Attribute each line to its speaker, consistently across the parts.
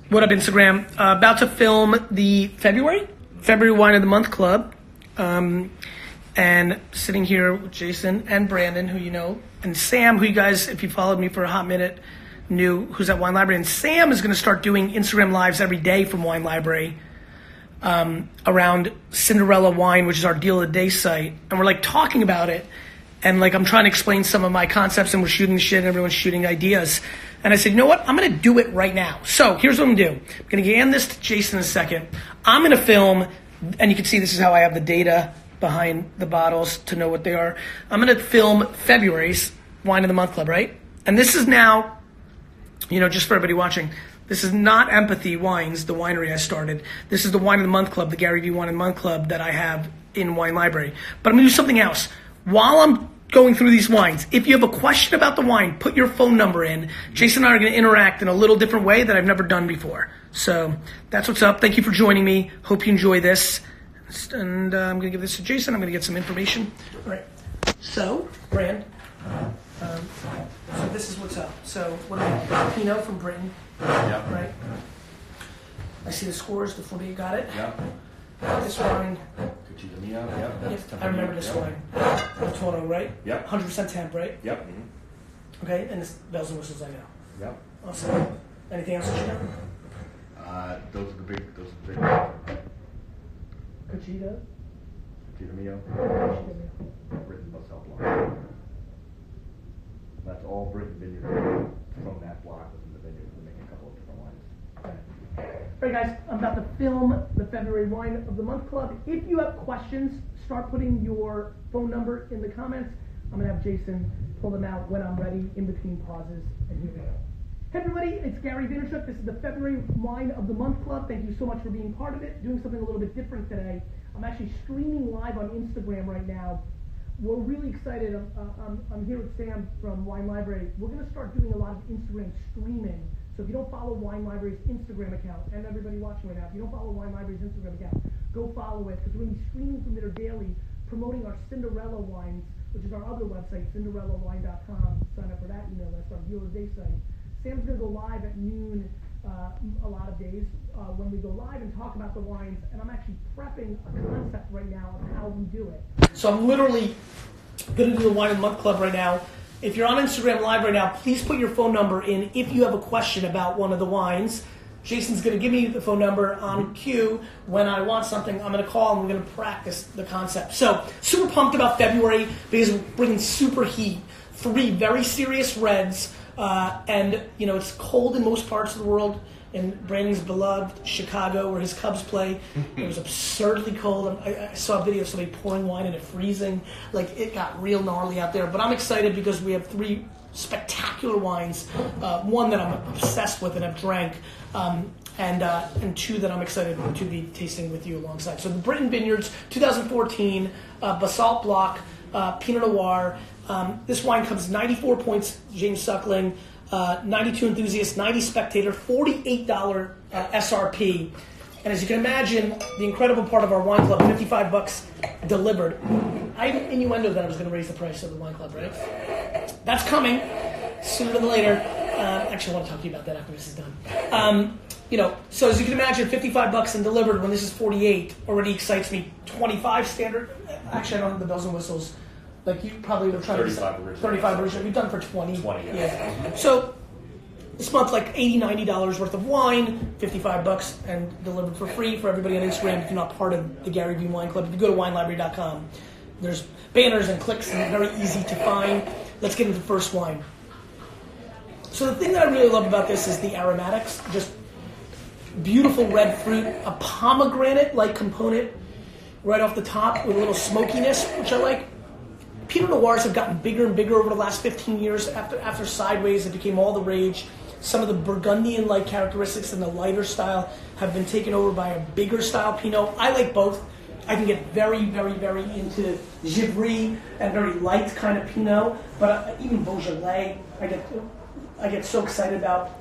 Speaker 1: What up, Instagram? About to film the February Wine of the Month Club. And sitting here with Jason and Brandon, who you know, and Sam, who you guys, if you followed me for a hot minute, knew, who's at Wine Library. And Sam is going to start doing Instagram Lives every day from Wine Library around Cinderella Wine, which is our deal of the day site. And we're like talking about it. And like I'm trying to explain some of my concepts, and we're shooting the shit and everyone's shooting ideas. And I said, you know what? I'm going to do it right now. So here's what I'm going to do. I'm going to hand this to Jason in a second. I'm going to film, and you can see this is how I have the data behind the bottles to know what they are. I'm going to film February's Wine of the Month Club, right? And this is now, you know, just for everybody watching, this is not Empathy Wines, the winery I started. This is the Wine of the Month Club, the Gary V Wine of the Month Club that I have in Wine Library. But I'm going to do something else. While I'm going through these wines, if you have a question about the wine, put your phone number in. Jason and I are going to interact in a little different way that I've never done before. So that's what's up. Thank you for joining me. Hope you enjoy this. And I'm going to give this to Jason. I'm going to get some information. All right. So, Brand, so this is what's up. So, what do we have? Pinot from Britain.
Speaker 2: Yeah.
Speaker 1: Right. I see the scores. The 48 got it.
Speaker 2: Yeah.
Speaker 1: This wine.
Speaker 2: Yeah.
Speaker 1: Yep, I remember this wine. From Toronto, right?
Speaker 2: Yep.
Speaker 1: 100% temp, right?
Speaker 2: Yep.
Speaker 1: Okay, and it's bells and whistles, I know.
Speaker 2: Yep.
Speaker 1: Awesome. Anything else that you know?
Speaker 2: Those are the big.
Speaker 1: Conchita.
Speaker 2: Conchita Mio. Britain Basel block. That's all Britain vineyard from that block within the vineyard. We're making a couple of different wines.
Speaker 1: Alright guys, I'm about to film the February Wine of the Month Club. If you have questions, start putting your phone number in the comments. I'm going to have Jason pull them out when I'm ready, in between pauses, and here we go. Hey everybody, it's Gary Vaynerchuk. This is the February Wine of the Month Club. Thank you so much for being part of it. Doing something a little bit different today. I'm actually streaming live on Instagram right now. We're really excited. I'm here with Sam from Wine Library. We're going to start doing a lot of Instagram streaming. So if you don't follow Wine Library's Instagram account, and everybody watching right now, if you don't follow Wine Library's Instagram account, go follow it, because we're going to be streaming from there daily, promoting our Cinderella wines, which is our other website, cinderellawine.com. Sign up for that email list, our deal of the day site. Sam's going to go live at noon a lot of days when we go live and talk about the wines, and I'm actually prepping a concept right now of how we do it. So I'm literally going to do the Wine of the Month Club right now. If you're on Instagram Live right now, please put your phone number in if you have a question about one of the wines. Jason's going to give me the phone number on cue. When I want something, I'm going to call and we're going to practice the concept. So, super pumped about February because we're bringing super heat. 3 very serious reds. And, you know, it's cold in most parts of the world. In Brandon's beloved Chicago, where his Cubs play, it was absurdly cold. I saw a video of somebody pouring wine and it freezing. Like, it got real gnarly out there. But I'm excited because we have 3 spectacular wines. One that I'm obsessed with and have drank, and 2 that I'm excited to be tasting with you alongside. So the Britain Vineyards 2014 Basalt Block Pinot Noir. This wine comes 94 points, James Suckling. 92 enthusiasts, 90 spectator, $48 SRP. And as you can imagine, the incredible part of our wine club, $55 delivered. I innuendo that I was going to raise the price of the wine club, right? That's coming sooner than later. Actually, I want to talk to you about that after this is done. You know, so as you can imagine, $55 and delivered when this is 48 already excites me. 25 standard. Actually, I don't have the bells and whistles. Like you probably would have tried 35 original. You've done for 20.
Speaker 2: 20,
Speaker 1: yeah. So this month, like $80, $90 worth of wine, $55 and delivered for free for everybody on Instagram. If you're not part of the Gary V Wine Club, if you go to winelibrary.com, there's banners and clicks and very easy to find. Let's get into the first wine. So the thing that I really love about this is the aromatics. Just beautiful red fruit, a pomegranate-like component right off the top with a little smokiness, which I like. Pinot Noirs have gotten bigger and bigger over the last 15 years. After Sideways, it became all the rage. Some of the Burgundian-like characteristics in the lighter style have been taken over by a bigger style Pinot. I like both. I can get very, very, very into Givry and very light kind of Pinot, but even Beaujolais, I get so excited about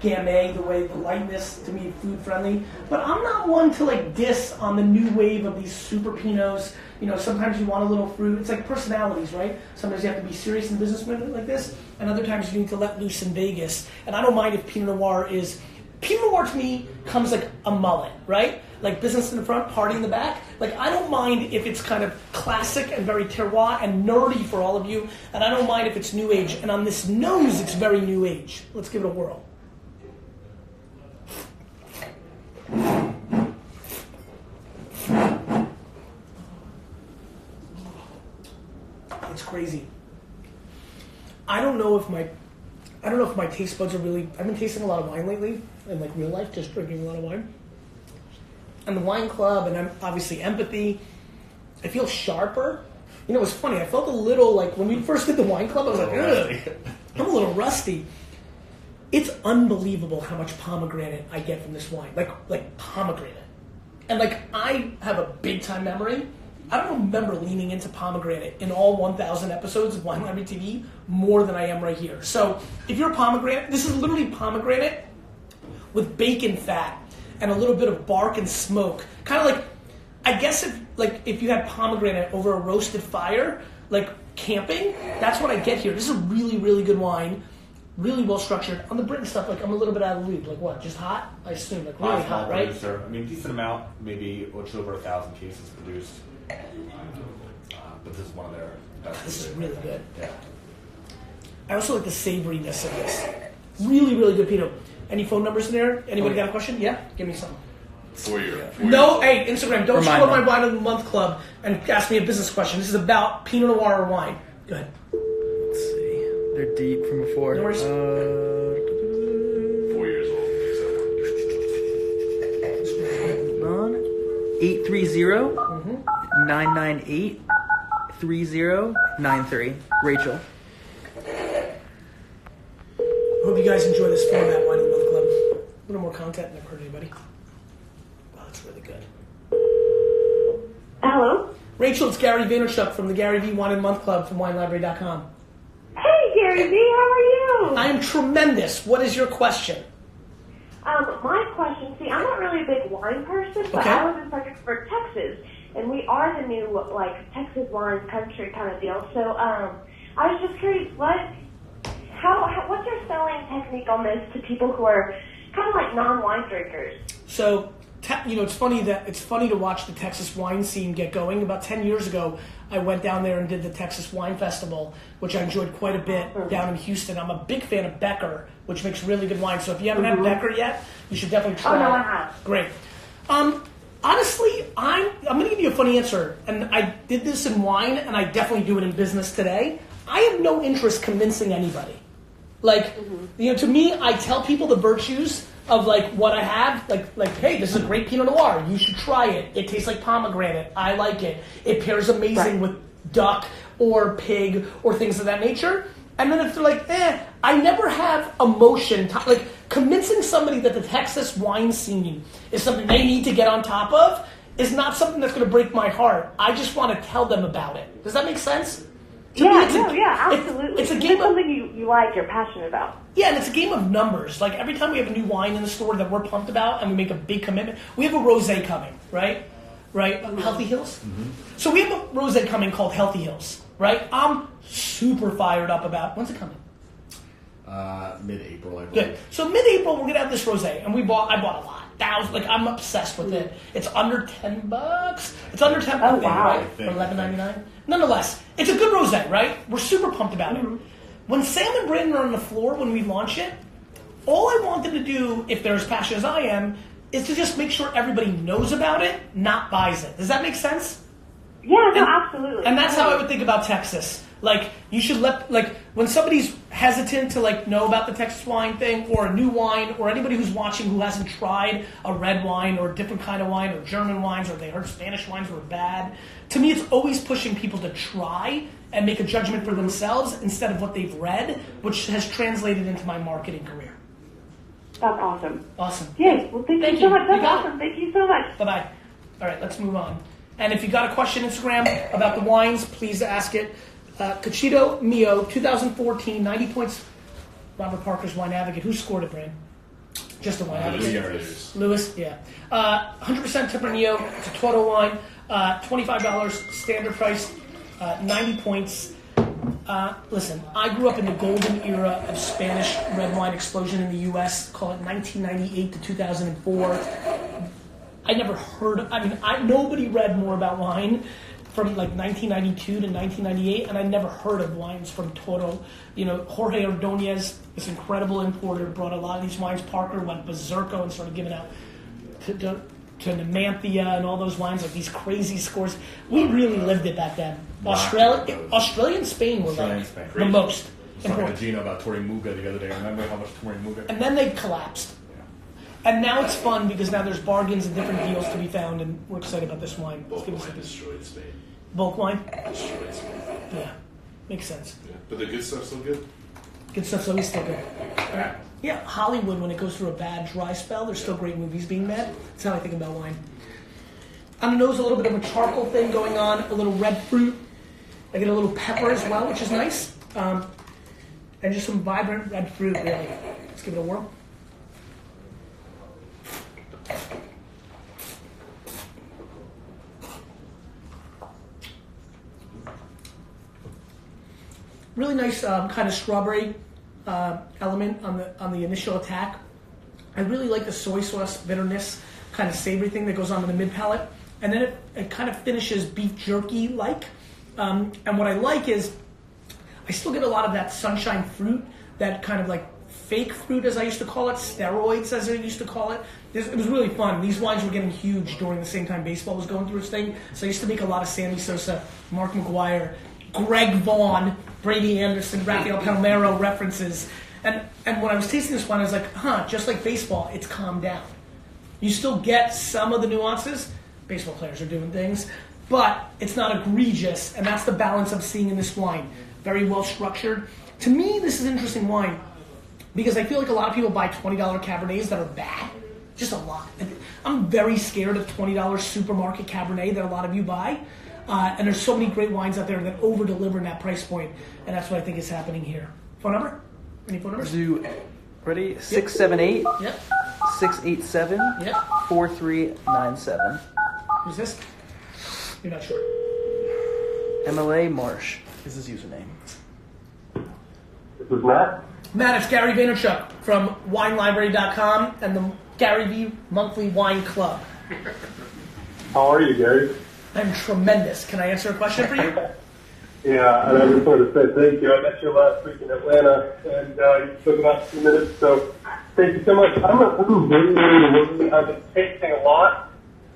Speaker 1: Gamay, the way the lightness to me food friendly. But I'm not one to like diss on the new wave of these super Pinots. You know, sometimes you want a little fruit. It's like personalities, right? Sometimes you have to be serious in businessmen like this, and other times you need to let loose in Vegas. And I don't mind if Pinot Noir is Pinot Noir to me comes like a mullet, right? Like business in the front, party in the back. Like I don't mind if it's kind of classic and very terroir and nerdy for all of you, and I don't mind if it's new age. And on this nose, it's very new age. Let's give it a whirl. It's crazy. I don't know if my taste buds are really. I've been tasting a lot of wine lately in like real life, just drinking a lot of wine. And the wine club, and I'm obviously empathy. I feel sharper. You know, it's funny. I felt a little like when we first did the wine club. I was like, ugh, I'm a little rusty. It's unbelievable how much pomegranate I get from this wine, like pomegranate. And like I have a big time memory. I don't remember leaning into pomegranate in all 1,000 episodes of Wine Library TV more than I am right here. So if you're a pomegranate, this is literally pomegranate with bacon fat and a little bit of bark and smoke. Kind of like, I guess if you had pomegranate over a roasted fire, like camping, that's what I get here. This is a really, really good wine, really well structured. On the Britain stuff, like I'm a little bit out of the loop. Like what, just hot? I assume, like really hot, right?
Speaker 2: Producer. I mean, decent amount, maybe just over 1,000 cases produced. But this is one of their best.
Speaker 1: This is really good.
Speaker 2: Yeah.
Speaker 1: I also like the savoriness of this. Really, really good Pinot. Any phone numbers in there? Anybody got a question? Yeah? Give me some.
Speaker 3: 4 years.
Speaker 1: No, hey, Instagram, don't
Speaker 4: Remind
Speaker 1: scroll
Speaker 4: me.
Speaker 1: my Wine of the Month Club and ask me a business question. This is about Pinot Noir or wine. Go ahead.
Speaker 4: Let's see. They're deep from before.
Speaker 1: No worries.
Speaker 3: 4 years old.
Speaker 4: 830-998-3093. Rachel.
Speaker 1: Hope you guys enjoy this format, Wine of the Month Club. A little more content than I've heard anybody. Wow, that's really good.
Speaker 5: Hello?
Speaker 1: Rachel, it's Gary Vaynerchuk from the Gary V Wine of the Month Club from WineLibrary.com.
Speaker 5: Hey, Gary V, how are you?
Speaker 1: I am tremendous. What is your question?
Speaker 5: My question, see, I'm not really a big wine person, but
Speaker 1: Okay.
Speaker 5: I live in Fredericksburg, Texas, and we are the new, like, Texas wine country kind of deal. So, I was just curious, what's your selling technique on this to people who are kind of like non-wine drinkers?
Speaker 1: So, it's funny to watch the Texas wine scene get going. About 10 years ago, I went down there and did the Texas Wine Festival, which I enjoyed quite a bit down in Houston. I'm a big fan of Becker, which makes really good wine. So if you haven't had Becker yet, you should definitely try it.
Speaker 5: Oh, no, I have.
Speaker 1: Great. Honestly, I'm going to give you a funny answer. And I did this in wine, and I definitely do it in business today. I have no interest convincing anybody. Like, to me, I tell people the virtues of like what I have, like, hey, this is a great Pinot Noir. You should try it. It tastes like pomegranate. I like it. It pairs amazing with duck or pig or things of that nature. And then if they're like, I never have emotion. Like convincing somebody that the Texas wine scene is something they need to get on top of is not something that's going to break my heart. I just want to tell them about it. Does that make sense? To me,
Speaker 5: Absolutely.
Speaker 1: It's a game of
Speaker 5: something you like, you're passionate about.
Speaker 1: Yeah, and it's a game of numbers. Like every time we have a new wine in the store that we're pumped about and we make a big commitment, we have a rosé coming, right? Healthy Hills? Mm-hmm. So we have a rosé coming called Healthy Hills, right? I'm super fired up about. When's it coming?
Speaker 2: Mid-April, I believe.
Speaker 1: Good. So mid-April we're gonna have this rosé, and I bought a lot. I'm obsessed with it. It's under $10. It's under 10.
Speaker 5: Oh, wow.
Speaker 1: Right? For $11.99. Nonetheless, it's a good rosé, right? We're super pumped about it. When Sam and Brandon are on the floor when we launch it, all I want them to do, if they're as passionate as I am, is to just make sure everybody knows about it, not buys it. Does that make sense?
Speaker 5: Yeah, no, absolutely.
Speaker 1: And that's how I would think about Texas. Like, you should when somebody's hesitant to, know about the Texas wine thing, or a new wine, or anybody who's watching who hasn't tried a red wine, or a different kind of wine, or German wines, or they heard Spanish wines were bad, to me it's always pushing people to try and make a judgment for themselves instead of what they've read, which has translated into my marketing career.
Speaker 5: That's awesome.
Speaker 1: Awesome.
Speaker 5: Yes, well, thank you so much.
Speaker 1: You
Speaker 5: That's
Speaker 1: got it.
Speaker 5: awesome. Thank you so much.
Speaker 1: Bye-bye. All right, let's move on. And if you got a question Instagram about the wines, please ask it. Cachito Mio, 2014, 90 points. Robert Parker's Wine Advocate. Who scored it, Brand? Just a Wine Advocate. Lewis, yeah. 100% Tempranillo. It's a Toro wine. $25 standard price. 90 points. Listen, I grew up in the golden era of Spanish red wine explosion in the U.S., call it 1998 to 2004. I never heard, nobody read more about wine from like 1992 to 1998, and I never heard of wines from Toro. Jorge Ordonez, this incredible importer, brought a lot of these wines. Parker went berserko and started giving out to Numantia and all those wines, like these crazy scores. We really lived it back then. Australia and Spain were like the most
Speaker 2: I was talking to
Speaker 1: important.
Speaker 2: Gino about Torre Muga the other day. Remember how much Torre Muga?
Speaker 1: And then they collapsed. And now it's fun because now there's bargains and different deals to be found, and we're excited about this wine. Let's give us a
Speaker 3: destroyed Spain.
Speaker 1: bulk wine.
Speaker 3: Destroyed Spain.
Speaker 1: Yeah, makes sense.
Speaker 3: Yeah. But the good stuff's still good.
Speaker 1: Good stuff's always still good. Yeah, Hollywood, when it goes through a bad dry spell, there's still great movies being made. That's how I think about wine. On the nose, a little bit of a charcoal thing going on, a little red fruit. I get a little pepper as well, which is nice. And just some vibrant red fruit, really. Let's give it a whirl. Really nice kind of strawberry element on the initial attack. I really like the soy sauce bitterness, kind of savory thing that goes on in the mid palate, and then it kind of finishes beef jerky like. And what I like is I still get a lot of that sunshine fruit, that kind of like fake fruit, as I used to call it, steroids, as I used to call it. It was really fun. These wines were getting huge during the same time baseball was going through its thing. So I used to make a lot of Sammy Sosa, Mark McGuire, Greg Vaughn, Brady Anderson, Rafael Palmeiro references. And when I was tasting this wine, I was like, just like baseball, it's calmed down. You still get some of the nuances. Baseball players are doing things. But it's not egregious, and that's the balance I'm seeing in this wine. Very well structured. To me, this is an interesting wine because I feel like a lot of people buy $20 Cabernets that are bad. Just a lot. I'm very scared of $20 supermarket Cabernet that a lot of you buy. And there's so many great wines out there that over-deliver in that price point, and that's what I think is happening here. Phone number? Any phone numbers?
Speaker 4: Do ready? 678
Speaker 1: Yep.
Speaker 4: 687
Speaker 1: Yep.
Speaker 4: 4397.
Speaker 1: Who's this? You're not sure.
Speaker 4: MLA Marsh is his username.
Speaker 6: This is Matt.
Speaker 1: Matt, it's Gary Vaynerchuk from WineLibrary.com and the Gary V Monthly Wine Club.
Speaker 6: How are you, Gary?
Speaker 1: I'm tremendous. Can I answer a question for you?
Speaker 6: Yeah, and I just wanted to say thank you. I met you last week in Atlanta, and you took about 2 minutes, so thank you so much. I'm really I've been tasting a lot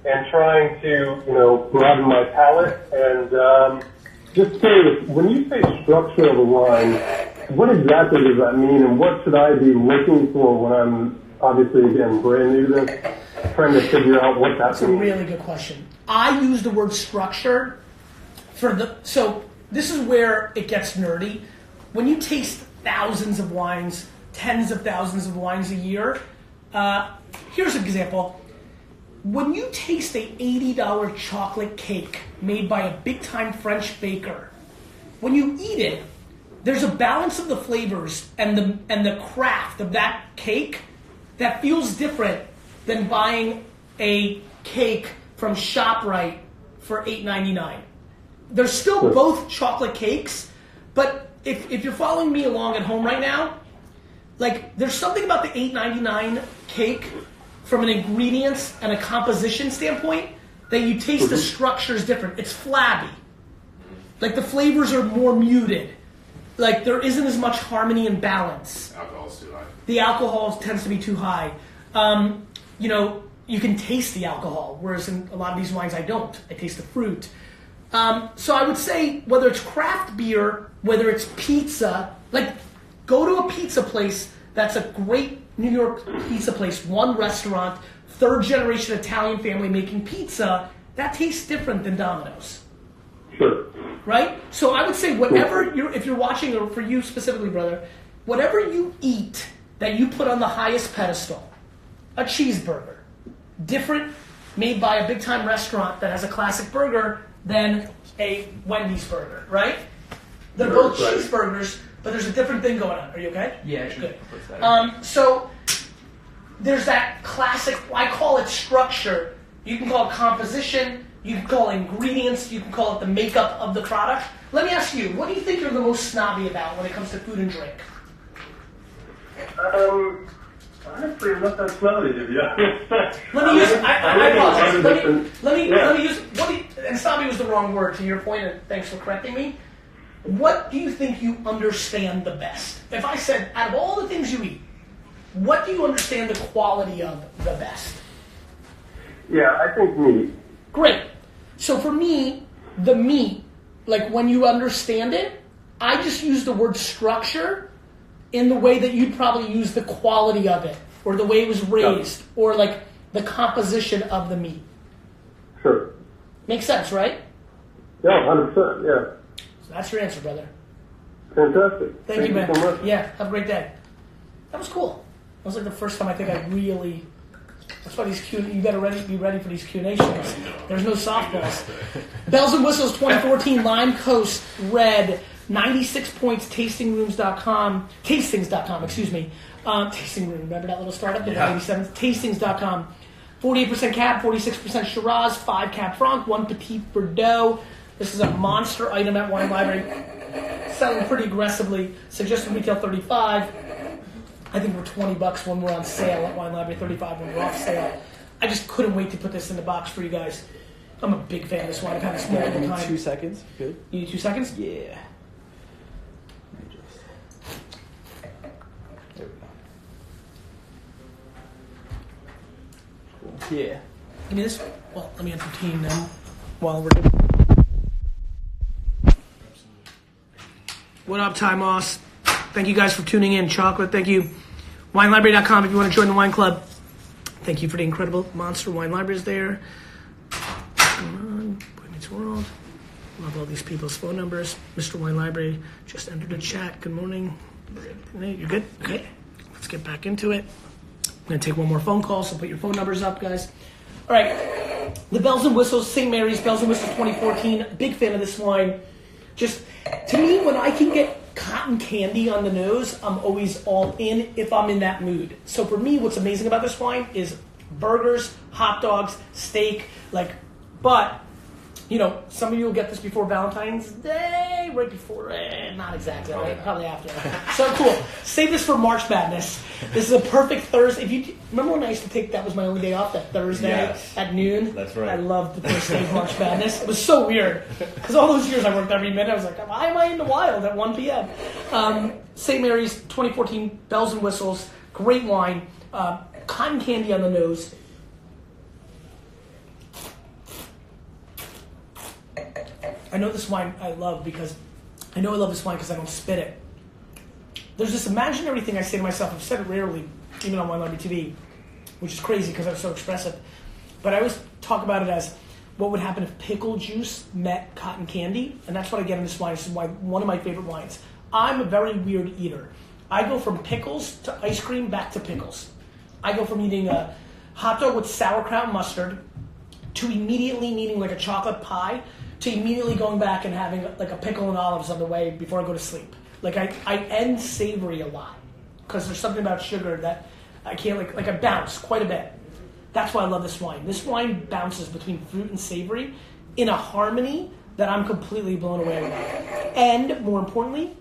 Speaker 6: and trying to, broaden my palate. And just curious, when you say structure of a wine, what exactly does that mean, and what should I be looking for when I'm obviously, again, brand new to this, trying to figure out what that
Speaker 1: That's a
Speaker 6: means?
Speaker 1: really good question. I use the word structure so this is where it gets nerdy. When you taste thousands of wines, tens of thousands of wines a year, here's an example. When you taste a $80 chocolate cake made by a big-time French baker, when you eat it, there's a balance of the flavors and the craft of that cake that feels different than buying a cake from ShopRite for $8.99. They're still both chocolate cakes, but if you're following me along at home right now, like there's something about the $8.99 cake from an ingredients and a composition standpoint that you taste the structure is different. It's flabby. Like the flavors are more muted. Like there isn't as much harmony and balance.
Speaker 3: Alcohol's too high.
Speaker 1: The alcohol tends to be too high. You can taste the alcohol, whereas in a lot of these wines I don't. I taste the fruit. So I would say whether it's craft beer, whether it's pizza, like go to a pizza place that's a great New York pizza place, one restaurant, third generation Italian family making pizza, that tastes different than Domino's.
Speaker 6: Sure.
Speaker 1: Right? So I would say if you're watching, or for you specifically, brother, whatever you eat that you put on the highest pedestal, a cheeseburger, different, made by a big-time restaurant that has a classic burger than a Wendy's burger, right? They're both cheeseburgers, but there's a different thing going on. Are you okay?
Speaker 4: Yeah, sure.
Speaker 1: Good. So there's that classic, I call it structure. You can call it composition, you can call it ingredients, you can call it the makeup of the product. Let me ask you, what do you think you're the most snobby about when it comes to food and drink?
Speaker 6: Honestly, I'm not that snobby, to be honest.
Speaker 1: Let me use. I apologize. Let me use. And snobby was the wrong word to your point, and thanks for correcting me. What do you think you understand the best? If I said, out of all the things you eat, what do you understand the quality of the best?
Speaker 6: Yeah, I think meat.
Speaker 1: Great. So for me, the meat, like when you understand it, I just use the word structure in the way that you'd probably use the quality of it, or the way it was raised, or like the composition of the meat.
Speaker 6: Sure.
Speaker 1: Makes sense, right?
Speaker 6: Yeah, 100%, yeah.
Speaker 1: So that's your answer, brother.
Speaker 6: Fantastic.
Speaker 1: Thank you, man.
Speaker 6: so much.
Speaker 1: Yeah, have a great day. That was cool. That was like the first time I think I really... That's why these you better be ready for these Q&A shows. There's no softballs. Bells and Whistles 2014 Lime Coast Red, 96 points, tastings.com, excuse me. Tasting Room, remember that little startup?
Speaker 2: Yeah.
Speaker 1: 97, tastings.com. 48% Cab, 46% Shiraz, 5 Cab Franc, 1 Petit Verdot. This is a monster item at Wine Library. Selling pretty aggressively. Suggested retail $35. I think we're $20 when we're on sale at Wine Library, $35 when we're off sale. I just couldn't wait to put this in the box for you guys. I'm a big fan of this wine. I've had this multiple
Speaker 4: Give me
Speaker 1: times.
Speaker 4: 2 seconds. Good.
Speaker 1: You need 2 seconds?
Speaker 4: Yeah. Let me just... There we go. Cool. Yeah.
Speaker 1: Give me this. Well, let me entertain them while we're... What up, Ty Moss? Thank you guys for tuning in. Chocolate, thank you. WineLibrary.com if you want to join the wine club. Thank you for the incredible monster wine libraries there. Come on, Boy Meets World. Love all these people's phone numbers. Mr. Wine Library just entered the chat. Good morning. You good? Okay. Let's get back into it. I'm going to take one more phone call, so put your phone numbers up, guys. All right. The Bells and Whistles, St. Mary's, Bells and Whistles 2014. Big fan of this wine. Just, to me, when I can get cotton candy on the nose, I'm always all in if I'm in that mood. So for me, what's amazing about this wine is burgers, hot dogs, steak, but, you know, some of you will get this before Valentine's Day, right before, not exactly, right? Probably after. So cool. Save this for March Madness. This is a perfect Thursday. If you remember when I used to take, that was my only day off, that Thursday at noon?
Speaker 2: That's right.
Speaker 1: I loved the first day of March Madness. It was so weird. Because all those years I worked every minute, I was like, why am I in the wild at 1 p.m.? St. Mary's 2014 Bells and Whistles. Great wine. Cotton candy on the nose. I know this wine I love because I love this wine because I don't spit it. There's this imaginary thing I say to myself. I've said it rarely, even on Wine Library TV, which is crazy because I'm so expressive. But I always talk about it as what would happen if pickle juice met cotton candy, and that's what I get in this wine. This is one of my favorite wines. I'm a very weird eater. I go from pickles to ice cream back to pickles. I go from eating a hot dog with sauerkraut and mustard to immediately needing like a chocolate pie to immediately going back and having like a pickle and olives on the way before I go to sleep. Like I end savory a lot because there's something about sugar that I can't like I bounce quite a bit. That's why I love this wine. This wine bounces between fruit and savory in a harmony that I'm completely blown away with. And more importantly,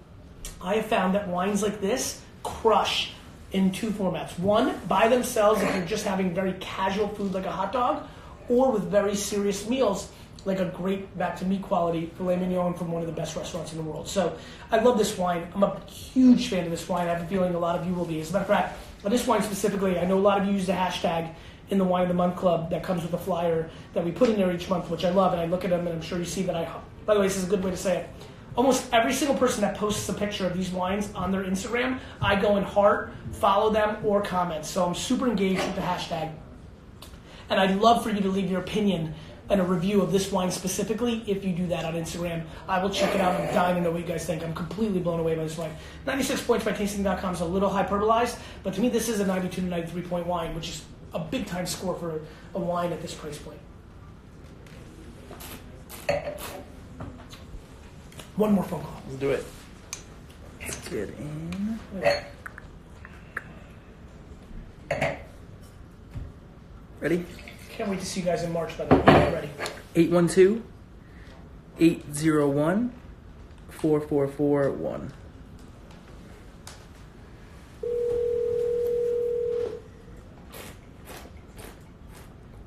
Speaker 1: I have found that wines like this crush in 2 formats. One, by themselves if you're just having very casual food like a hot dog, or with very serious meals like a great back-to-meat quality filet mignon from one of the best restaurants in the world. So I love this wine. I'm a huge fan of this wine. I have a feeling a lot of you will be. As a matter of fact, this wine specifically, I know a lot of you use the hashtag in the Wine of the Month Club that comes with a flyer that we put in there each month, which I love, and I look at them, and I'm sure you see that by the way, this is a good way to say it. Almost every single person that posts a picture of these wines on their Instagram, I go and heart, follow them, or comment. So I'm super engaged with the hashtag. And I'd love for you to leave your opinion and a review of this wine specifically if you do that on Instagram. I will check it out. I'm dying to know what you guys think. I'm completely blown away by this wine. 96 points by tasting.com is a little hyperbolized, but to me this is a 92 to 93 point wine, which is a big time score for a wine at this price point. One more phone call.
Speaker 4: Let's do it. Let's get in. Ready?
Speaker 1: Can't wait to see you guys in March, by the way. Ready.
Speaker 4: 812-801-8888. 4441.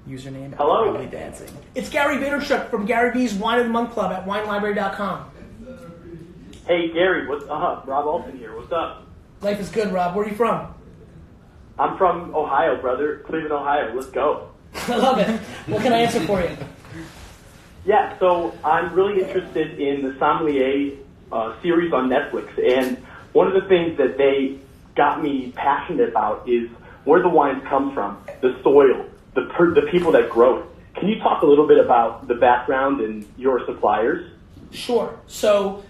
Speaker 4: Username
Speaker 7: Hello?
Speaker 4: Probably Dancing.
Speaker 1: It's Gary Vaynerchuk from Gary V's Wine of the Month Club at winelibrary.com.
Speaker 7: Hey, Gary, what's up? Rob Alton here. What's up?
Speaker 1: Life is good, Rob. Where are you from?
Speaker 7: I'm from Ohio, brother. Cleveland, Ohio. Let's go.
Speaker 1: I love it. What can I answer for you?
Speaker 7: Yeah, so I'm really interested in the sommelier series on Netflix, and one of the things that they got me passionate about is where the wines come from, the soil, the people that grow it. Can you talk a little bit about the background and your suppliers?
Speaker 1: Sure. So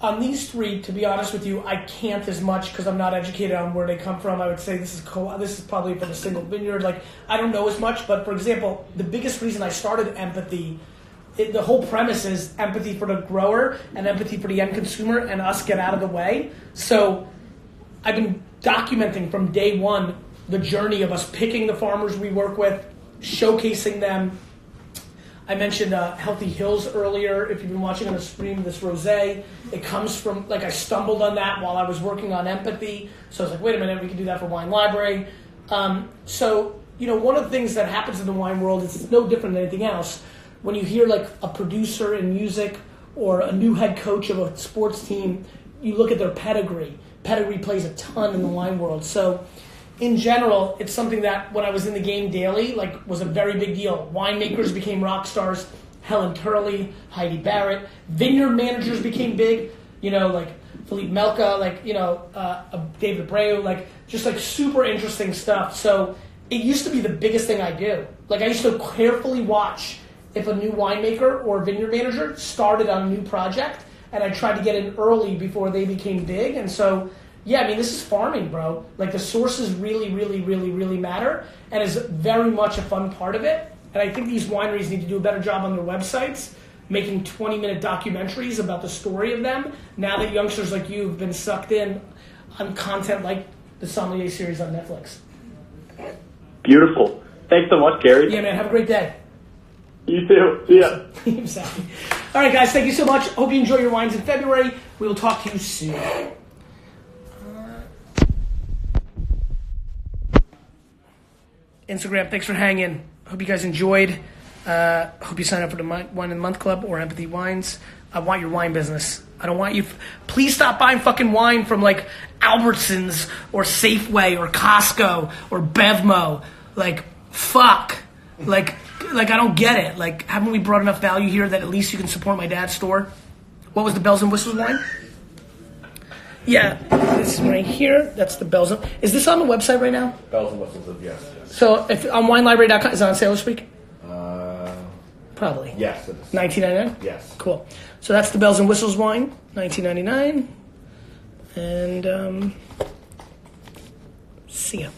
Speaker 1: on these three, to be honest with you, I can't as much because I'm not educated on where they come from. I would say this is probably from a single vineyard. Like, I don't know as much, but for example, the biggest reason I started Empathy, the whole premise is empathy for the grower and empathy for the end consumer, and us get out of the way. So I've been documenting from day one the journey of us picking the farmers we work with, showcasing them. I mentioned Healthy Hills earlier. If you've been watching on the stream, this rosé, it comes from, like, I stumbled on that while I was working on Empathy. So I was like, wait a minute, we can do that for Wine Library. So, one of the things that happens in the wine world is it's no different than anything else. When you hear like a producer in music or a new head coach of a sports team, you look at their pedigree. Pedigree plays a ton in the wine world. So in general, it's something that when I was in the game daily, like, was a very big deal. Winemakers became rock stars. Helen Turley, Heidi Barrett. Vineyard managers became big. Like Philippe Melka, like, David Abreu, like, just like super interesting stuff. So it used to be the biggest thing I do. Like, I used to carefully watch if a new winemaker or vineyard manager started on a new project, and I tried to get in early before they became big. And so, yeah, this is farming, bro. Like, the sources really, really, really, really matter, and is very much a fun part of it. And I think these wineries need to do a better job on their websites, making 20-minute documentaries about the story of them, now that youngsters like you have been sucked in on content like the Sommelier series on Netflix.
Speaker 7: Beautiful. Thanks so much, Gary.
Speaker 1: Yeah, man, have a great day.
Speaker 7: You too. See ya.
Speaker 1: Exactly. All right, guys, thank you so much. Hope you enjoy your wines in February. We will talk to you soon. Instagram, thanks for hanging. Hope you guys enjoyed. Hope you sign up for the Wine of the Month Club or Empathy Wines. I want your wine business. I don't want you. Please stop buying fucking wine from like Albertsons or Safeway or Costco or Bevmo. Like, fuck. Like I don't get it. Like, haven't we brought enough value here that at least you can support my dad's store? What was the Bells and Whistles wine? Yeah, this right here. That's the Bells and... Is this on the website right now?
Speaker 2: Bells and whistles, yes.
Speaker 1: So if on winelibrary.com, is it on sale this week? Probably.
Speaker 2: Yes, it is.
Speaker 1: $19.99?
Speaker 2: Yes.
Speaker 1: Cool. So that's the Bells and Whistles wine, $19.99. And see ya.